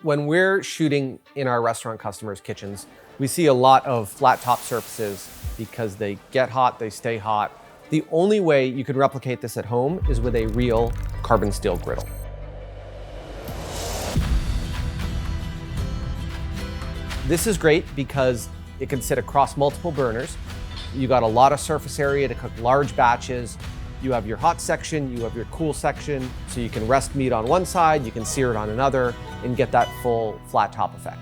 When we're shooting in our restaurant customers' kitchens, we see a lot of flat top surfaces because they get hot, they stay hot. The only way you can replicate this at home is with a real carbon steel griddle. This is great because it can sit across multiple burners. You got a lot of surface area to cook large batches. You have your hot section, you have your cool section, so you can rest meat on one side, you can sear it on another, and get that full flat top effect.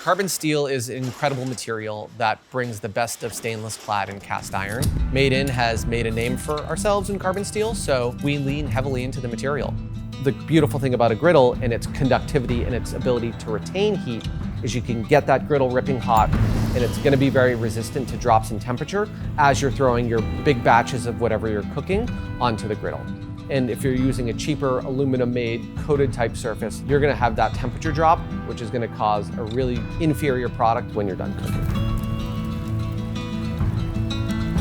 Carbon steel is an incredible material that brings the best of stainless clad and cast iron. Made In has made a name for ourselves in carbon steel, so we lean heavily into the material. The beautiful thing about a griddle and its conductivity and its ability to retain heat is you can get that griddle ripping hot, and it's gonna be very resistant to drops in temperature as you're throwing your big batches of whatever you're cooking onto the griddle. And if you're using a cheaper aluminum-made coated type surface, you're gonna have that temperature drop, which is gonna cause a really inferior product when you're done cooking.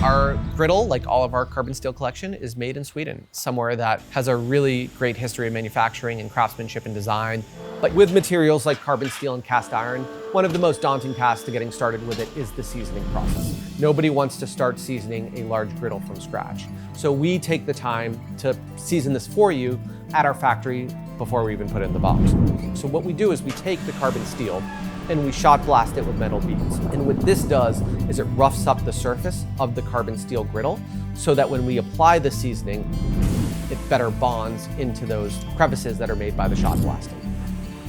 Our griddle, like all of our carbon steel collection, is made in Sweden, somewhere that has a really great history of manufacturing and craftsmanship and design. But with materials like carbon steel and cast iron, one of the most daunting tasks to getting started with it is the seasoning process. Nobody wants to start seasoning a large griddle from scratch. So we take the time to season this for you at our factory before we even put it in the box. So what we do is we take the carbon steel and we shot blast it with metal beads. And what this does is it roughs up the surface of the carbon steel griddle so that when we apply the seasoning, it better bonds into those crevices that are made by the shot blasting.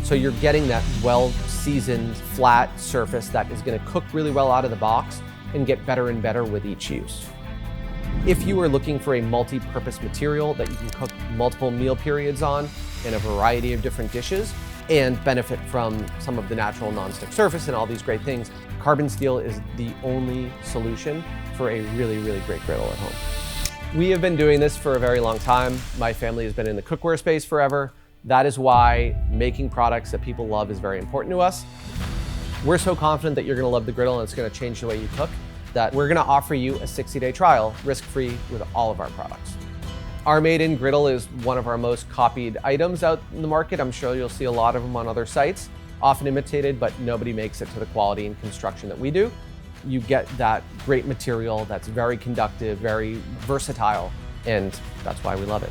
So you're getting that well-seasoned, flat surface that is gonna cook really well out of the box and get better and better with each use. If you are looking for a multi-purpose material that you can cook multiple meal periods on in a variety of different dishes, and benefit from some of the natural nonstick surface and all these great things, carbon steel is the only solution for a really, really great griddle at home. We have been doing this for a very long time. My family has been in the cookware space forever. That is why making products that people love is very important to us. We're so confident that you're gonna love the griddle and it's gonna change the way you cook, that we're gonna offer you a 60-day trial, risk-free, with all of our products. Our Made In griddle is one of our most copied items out in the market. I'm sure you'll see a lot of them on other sites, often imitated, but nobody makes it to the quality and construction that we do. You get that great material that's very conductive, very versatile, and that's why we love it.